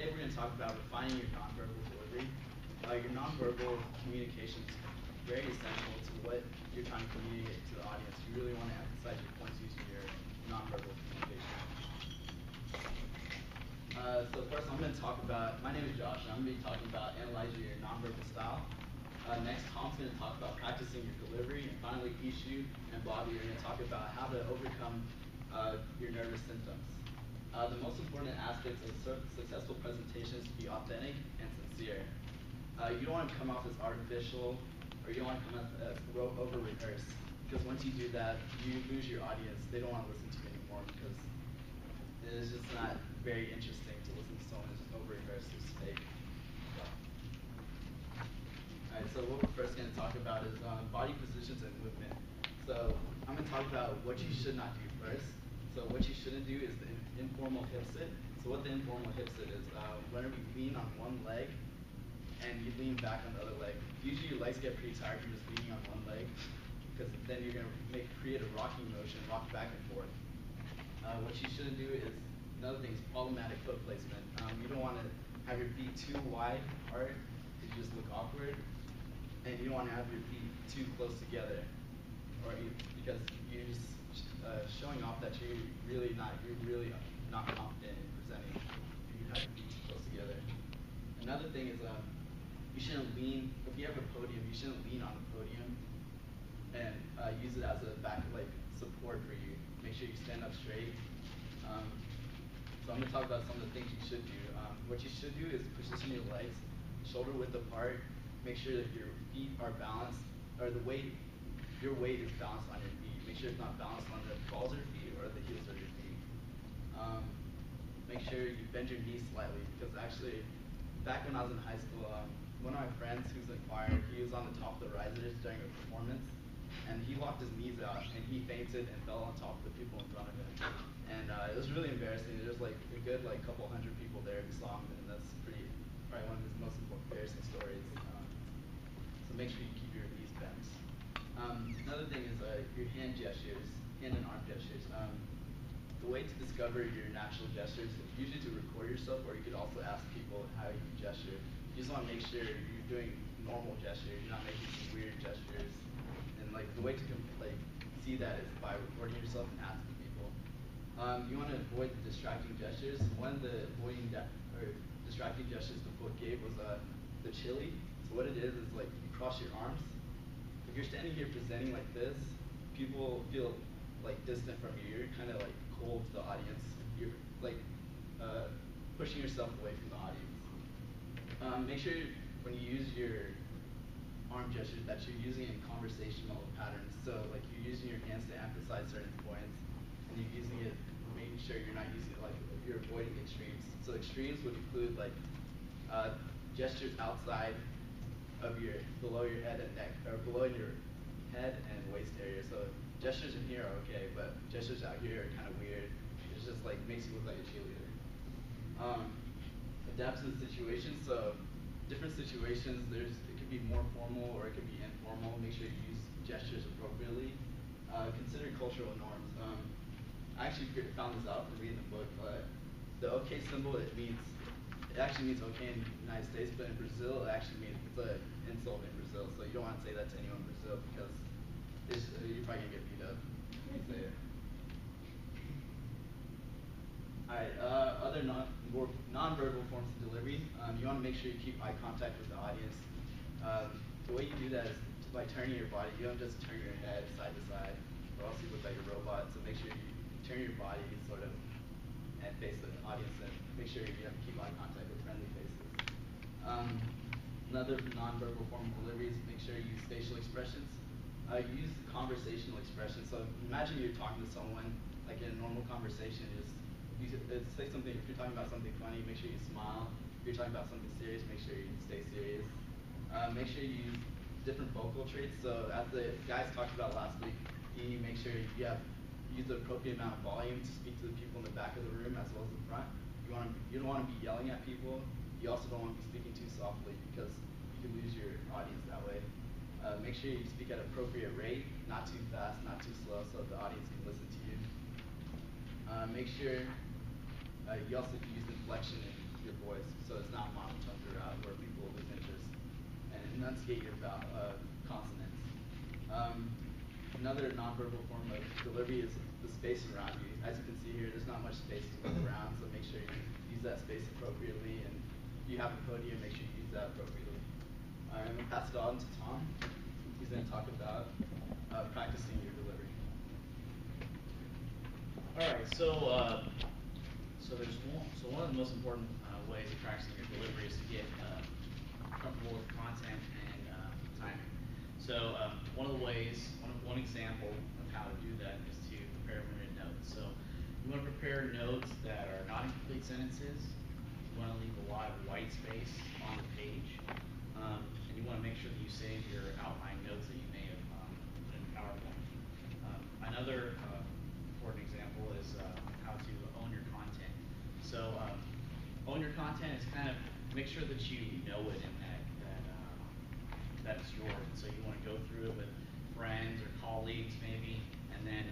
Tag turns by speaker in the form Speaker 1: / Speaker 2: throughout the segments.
Speaker 1: today we're going to talk about refining your nonverbal delivery. Your nonverbal communication is very essential to what you're trying to communicate to the audience. You really want to emphasize your points using your nonverbal communication. So first I'm going to talk about, my name is Josh, and I'm going to be talking about analyzing your nonverbal style. Next, Tom's going to talk about practicing your delivery. And finally, Ishu and Bobby are going to talk about how to overcome your nervous symptoms. The most important aspects of successful presentation is to be authentic and sincere. You don't want to come off as artificial, or you don't want to come off as over-rehearsed, because once you do that, you lose your audience. They don't want to listen to you anymore because it is just not very interesting to listen to someone who's over-rehearsed who's fake. Alright, so what we're first going to talk about is body positions and movement. So I'm going to talk about what you should not do first. So what you shouldn't do is the informal hip sit. So what the informal hip sit is, whenever you lean on one leg and you lean back on the other leg. Usually your legs get pretty tired from just leaning on one leg, because then you're going to create a rocking motion, rock back and forth. What you shouldn't do is, another thing is problematic foot placement. You don't want to have your feet too wide apart, because you just look awkward. And you don't want to have your feet too close together, because you're just showing off that you're really not confident in presenting if you have your feet too close together. Another thing is you shouldn't lean, if you have a podium, you shouldn't lean on the podium and use it as a support for you. Make sure you stand up straight. So I'm going to talk about some of the things you should do. What you should do is position your legs shoulder width apart. Make sure that your feet are balanced, or your weight is balanced on your feet. Make sure it's not balanced on the balls of your feet or the heels of your feet. Make sure you bend your knees slightly, because actually, back when I was in high school, one of my friends who's in choir, he was on the top of the risers during a performance, and he locked his knees out, and he fainted and fell on top of the people in front of him. And it was really embarrassing. There was a good couple hundred people there who saw him, and that's probably one of his most embarrassing stories. So make sure you keep your knees bent. Another thing is your hand gestures, hand and arm gestures. The way to discover your natural gestures is usually to record yourself, or you could also ask people how you gesture. You just want to make sure you're doing normal gestures, you're not making some weird gestures. And the way to see that is by recording yourself and asking people. You want to avoid the distracting gestures. One of the distracting gestures the book gave was the chili. So what it is you cross your arms. If you're standing here presenting like this, people feel distant from you. You're kind of cold to the audience. You're pushing yourself away from the audience. Make sure when you use your arm gestures that you're using it in conversational patterns. So you're using your hands to emphasize certain points, and you're using it, making sure you're not using it you're avoiding extremes. So extremes would include gestures outside of below your head and neck, or below your head and waist area. So gestures in here are okay, but gestures out here are kind of weird. It's just makes you look like a cheerleader. Adapt to the situation. So different situations, it could be more formal or it could be informal. Make sure you use gestures appropriately. Consider cultural norms. I actually found this out from reading the book. The OK symbol, it actually means okay in the United States, but in Brazil it actually means it's an insult in Brazil. So you don't want to say that to anyone in Brazil, because you're probably gonna get beat up when you say it. Alright, other non-verbal forms of delivery. You want to make sure you keep eye contact with the audience. The way you do that is by turning your body. You don't just turn your head side to side, or else you look like a robot. So make sure you turn your body and face the audience, and make sure you keep eye contact with friendly faces. Another non-verbal form of delivery is make sure you use facial expressions. Use conversational expressions. So imagine you're talking to someone, in a normal conversation, say something. If you're talking about something funny, make sure you smile. If you're talking about something serious, make sure you stay serious. Make sure you use different vocal traits. So as the guys talked about last week, you make sure you use the appropriate amount of volume to speak to the people in the back of the room as well as the front. You don't want to be yelling at people. You also don't want to be speaking too softly, because you can lose your audience that way. Make sure you speak at an appropriate rate, not too fast, not too slow, so the audience can listen to you. Make sure you also can use inflection in your voice. voice, so it's not monotone throughout, where people lose interest, and enunciate your consonants. Another nonverbal form of delivery is the space around you. As you can see here, there's not much space to move around, so make sure you use that space appropriately, and if you have a podium, make sure you use that appropriately. I'm going to pass it on to Tom. He's going to talk about practicing your delivery.
Speaker 2: All right, so one of the most important ways of practicing your delivery is to get comfortable with content and timing. So one example of how to do that is to prepare written notes. So you want to prepare notes that are not incomplete sentences. You want to leave a lot of white space on the page, and you want to make sure that you save your outline notes that you may have put in PowerPoint. Another important example is how to own your content. So own your content is kind of make sure that you know it and that it's yours. And so you want to go through it with friends or colleagues maybe, and then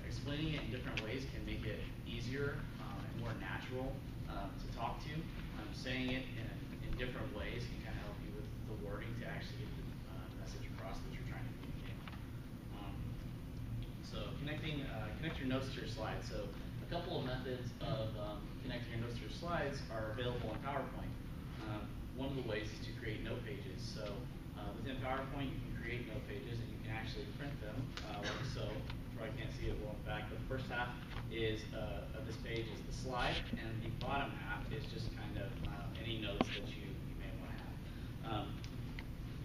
Speaker 2: explaining it in different ways can make it easier and more natural to talk to. Saying it in different ways can kind of help you with the wording to actually get the message across that you're trying to communicate. So connect your notes to your slides. So a couple of methods of connecting your notes to your slides are available in PowerPoint. One of the ways is to create note pages. So within PowerPoint, you can create note pages and you can actually print them like so. You probably can't see it well in the back, but the first half is of this page is the slide, and the bottom half is just kind of any notes that you may want to have.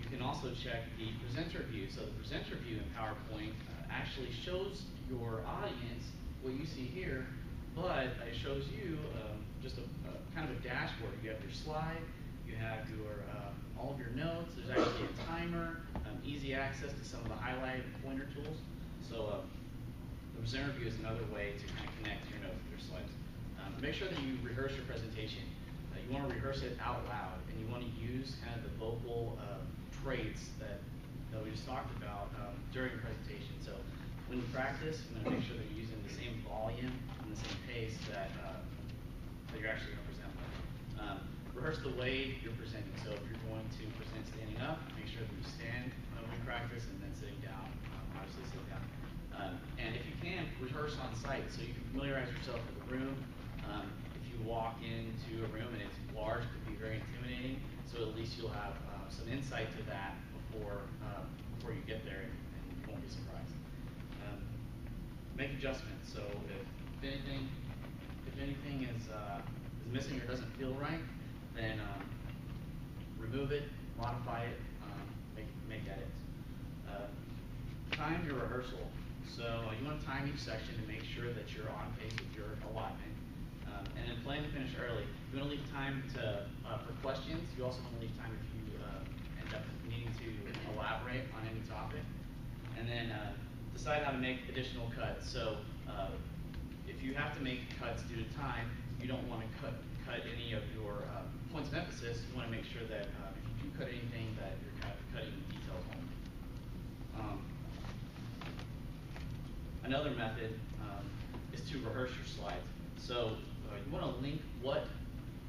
Speaker 2: You can also check the presenter view. So the presenter view in PowerPoint actually shows your audience what you see here, but it shows you just a kind of a dashboard. You have your slide, you have your all of your notes. There's actually a timer, easy access to some of the highlight pointer tools. So the presenter view is another way to kind of connect your notes with your slides. Make sure that you rehearse your presentation. You want to rehearse it out loud, and you want to use kind of the vocal traits that we just talked about during your presentation. So when you practice, you want to make sure that you're using the same volume and the same pace that you're actually going to present with. Rehearse the way you're presenting. So if you're going to present standing up, make sure that you stand when you practice, and then sitting down, obviously sit down. And if you can, rehearse on site. So you can familiarize yourself with the room. If you walk into a room and it's large, it could be very intimidating. So at least you'll have some insight to that before you get there, and you won't be surprised. Make adjustments. So if anything is missing or doesn't feel right, then remove it, modify it, make edits. Time your rehearsal. So you want to time each section to make sure that you're on pace with your allotment. And then plan to finish early. You want to leave time for questions. You also want to leave time if you end up needing to elaborate on any topic. And then decide how to make additional cuts. So if you have to make cuts due to time, you don't want to cut any of your points of emphasis. You want to make sure that if you do cut anything, that you're kind of cutting details only. Another method is to rehearse your slides. So you want to link what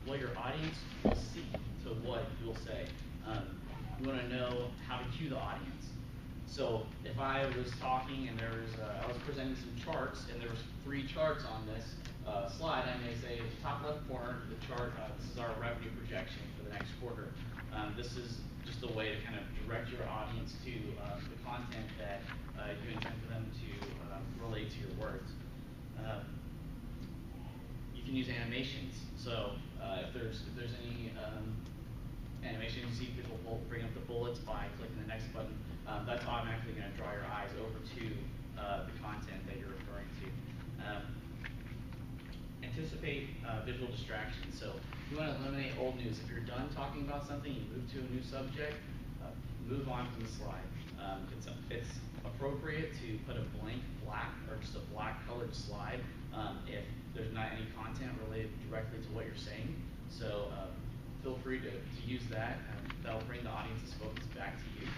Speaker 2: your audience will see to what you'll say. You want to know how to cue the audience. So if I was talking and I was presenting some charts, and there was 3 charts on this slide, I may say, at the top left corner, the chart, this is our revenue projection for the next quarter. This is just a way to kind of direct your audience to the content that you intend for them to relate to your words. You can use animations. So if there's any animation, you see people bring up the bullets by clicking the next button. That's automatically going to draw your eyes over to the content that you're referring to. Anticipate visual distractions. So you want to eliminate old news. If you're done talking about something, you move to a new subject, move on from the slide. It's appropriate to put a blank black or just a black colored slide if there's not any content related directly to what you're saying. So feel free to use that, and that'll bring the audience's focus back to you.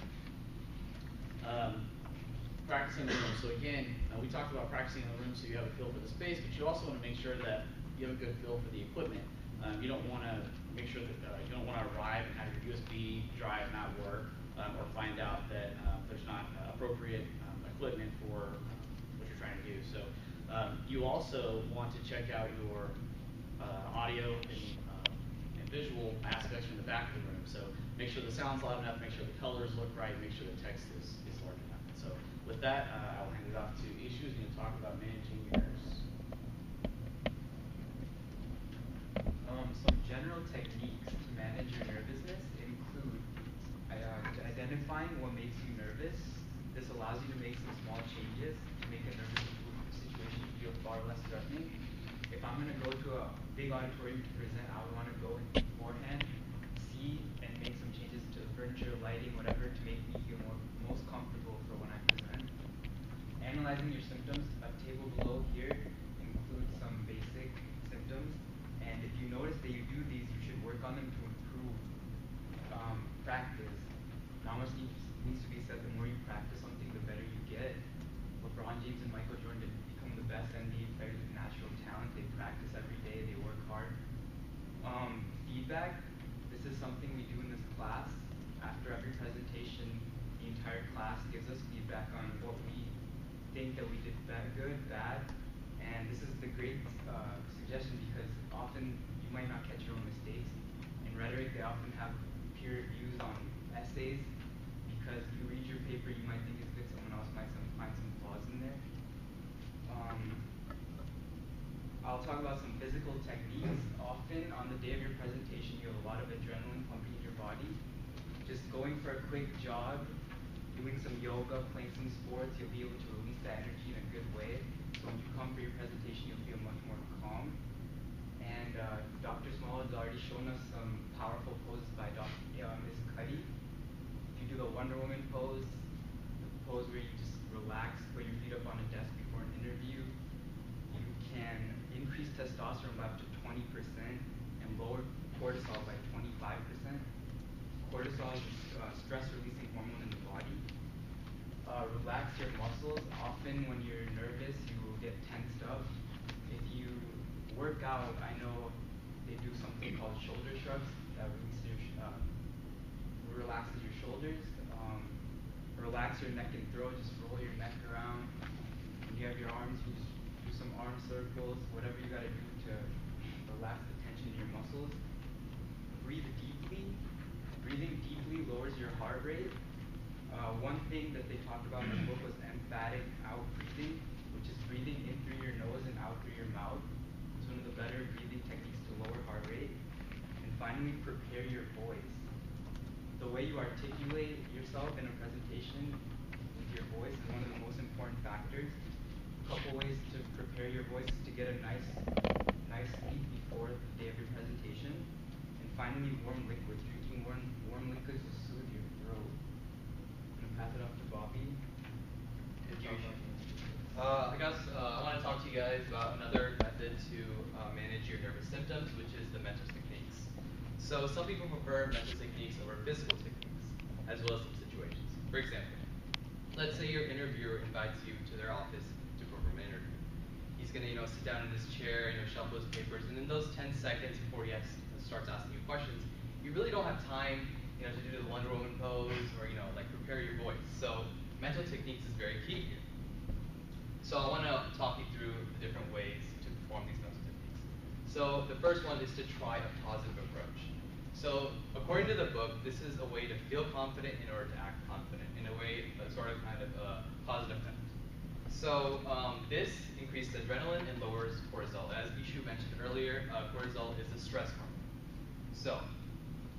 Speaker 2: Practicing in the room. So again, we talked about practicing in the room so you have a feel for the space, but you also want to make sure that you have a good feel for the equipment. You don't want to USB drive not work, or find out that there's not appropriate equipment for what you're trying to do. So you also want to check out your audio and visual aspects from the back of the room. So make sure the sound's loud enough, make sure the colors look right, make sure the text is large enough. So with that, I'll hand it off to Ishu, who's going to talk about managing your nerves.
Speaker 3: Some general techniques to manage your nervousness include identifying what makes you nervous. This allows you to make some small changes to make a nervous situation feel far less threatening. If I'm going to go to a big auditorium to present, I would want to go in beforehand, see and make some changes to the furniture, lighting, whatever, to make me feel most comfortable for when I present. Analyzing your symptoms, a table below here includes some basic symptoms, and if you notice that you do these, you should work on them to improve practice. Not much needs to be said. The more you practice something, the better you get. LeBron James and Michael Jordan become the best NBA players with natural talent. They practice every day. They work hard. Feedback. This is something we do in this class. After every presentation, the entire class gives us feedback on what we think that we did good, bad, and this is the great suggestion because often you might not catch your own mistakes. In rhetoric, they often have peer reviews on essays because you read your paper, you might think it's good, someone else might find some flaws in there. I'll talk about some physical techniques. Often on the day of your presentation, you have a lot of adrenaline pumping in your body. Just going for a quick jog, doing some yoga, playing some sports, you'll be able to release that energy in a good way. So when you come for your presentation, you'll feel much more calm. And Dr. Small has already shown us some powerful poses by Ms. Cuddy. If you do the Wonder Woman pose, the pose where you just relax, put your feet up on a desk before an interview, you can increase testosterone by up to 20% and lower cortisol by 25%. Cortisol is a stress-releasing hormone in the body. Relax your muscles. Often when you're nervous, you will get tensed up. If you work out, I know they do something called shoulder shrugs that relaxes your shoulders. Relax your neck and throat. Just roll your neck around. When you have your arms, you just do some arm circles. Whatever you got to do to relax the tension in your muscles. Breathe deeply. Breathing deeply lowers your heart rate. One thing that they talked about in the book was emphatic out breathing, which is breathing in through your nose and out through your mouth. It's one of the better breathing techniques to lower heart rate. And finally, prepare your voice. The way you articulate yourself in a presentation with your voice is one of the most important factors. A couple ways to prepare your voice is to get a nice sleep before the day of your presentation. And finally, warm liquids. Drinking warm liquids will soothe your throat. I'm going to pass it off to Bobby.
Speaker 4: I want to talk to you guys about another method to manage your nervous symptoms, which is the mental techniques. So some people prefer mental techniques over physical techniques, as well as some situations. For example, let's say your interviewer invites you to their office to perform an interview. He's going to, sit down in his chair, shuffle his papers, and in those 10 seconds before he starts asking you questions, you really don't have time, to do the Wonder Woman pose or, prepare your voice. So mental techniques is very key here. So I want to talk you through the different ways to perform these mental techniques. So the first one is to try a positive approach. So according to the book, this is a way to feel confident in order to act confident, in a way, a sort of kind of a positive note. So this increases adrenaline and lowers cortisol. As Ishu mentioned earlier, cortisol is a stress hormone. So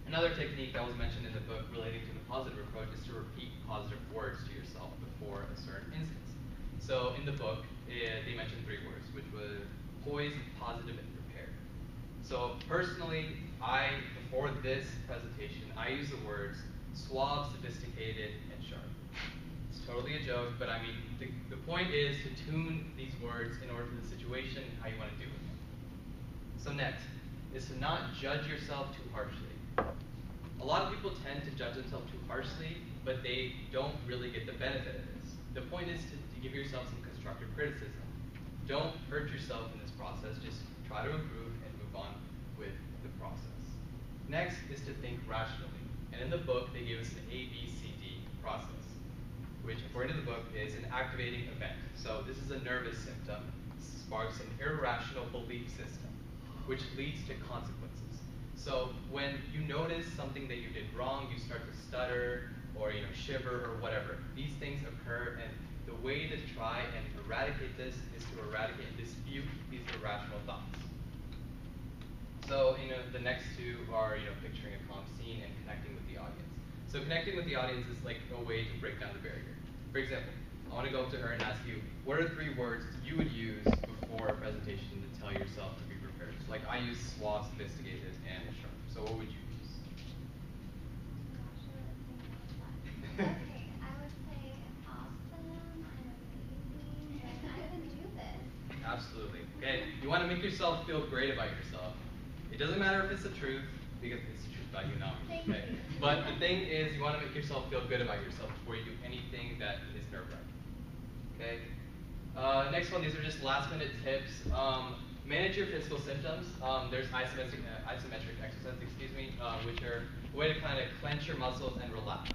Speaker 4: another technique that was mentioned in the book relating to the positive approach is to repeat positive words to yourself before a certain instance. So in the book, they mentioned 3 words, which were poised, positive, and prepared. So personally, before this presentation, I use the words suave, sophisticated, and sharp. It's totally a joke, but the point is to tune these words in order for the situation and how you want to do it. So next is to not judge yourself too harshly. A lot of people tend to judge themselves too harshly, but they don't really get the benefit of this. The point is to give yourself some constructive criticism. Don't hurt yourself in this process, just try to improve and move on with the process. Next is to think rationally. And in the book, they gave us an ABCD process, which according to the book is an activating event. So this is a nervous symptom, sparks an irrational belief system, which leads to consequences. So when you notice something that you did wrong, you start to stutter or shiver or whatever. These things occur, and the way to try and eradicate this is to eradicate and dispute these irrational thoughts. So the next two are picturing a calm scene and connecting with the audience. So connecting with the audience is like a way to break down the barrier. For example, I want to go up to her and ask you, what are 3 words you would use before a presentation to tell yourself to be prepared? So, like I use SWOT, sophisticated, and sharp. So what would you use?
Speaker 5: Okay, I would say awesome and amazing, and I can do this.
Speaker 4: Absolutely. Okay, you want to make yourself feel great about yourself. It doesn't matter if it's the truth, because it's the truth about you now.
Speaker 5: Thank
Speaker 4: Okay.
Speaker 5: you.
Speaker 4: But the thing is, you want to make yourself feel good about yourself before you do anything that is nerve-wracking. Okay. Next one, these are just last-minute tips. Manage your physical symptoms. There's isometric exercises, which are a way to kind of clench your muscles and relax.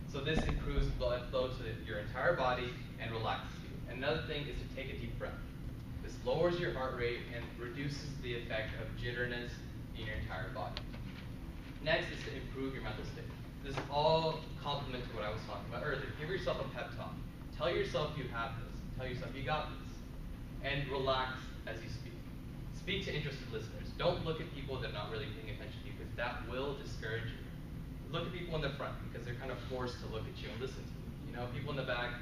Speaker 4: So this improves blood flow to your entire body and relaxes you. Another thing is to take a deep breath. This lowers your heart rate and reduces the effect of jitteriness in your entire body. Next is to improve your mental state. This is all complement to what I was talking about earlier. Give yourself a pep talk. Tell yourself you have this. Tell yourself you got this. And relax as you speak. Speak to interested listeners. Don't look at people that are not really paying attention to you, because that will discourage you. Look at people in the front, because they're kind of forced to look at you and listen to you. People in the back,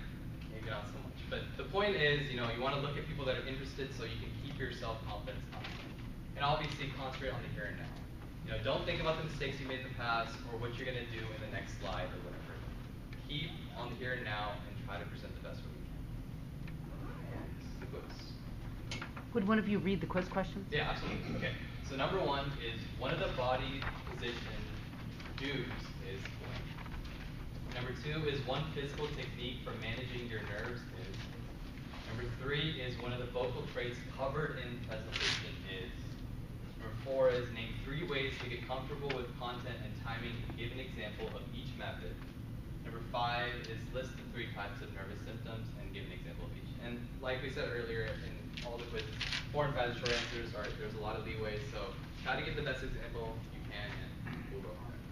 Speaker 4: maybe not so much. But the point is, you want to look at people that are interested so you can keep your self-confidence up. And obviously, concentrate on the here and now. Don't think about the mistakes you made in the past or what you're going to do in the next slide or whatever. Keep on the here and now and try to present the best way you can. The quiz.
Speaker 6: Would one of you read the quiz questions?
Speaker 4: Yeah, absolutely. Okay. So number 1 is, one of the body position do's is blank. Number 2 is, one physical technique for managing your nerves is. Number 3 is, one of the vocal traits covered in presentation is. Number 4 is, name 3 ways to get comfortable with content and timing and give an example of each method. Number 5 is, list the 3 types of nervous symptoms and give an example of each. And like we said earlier in all the quizzes, 4 and 5 short answers there's a lot of leeway, so try to give the best example you can and we'll go from there.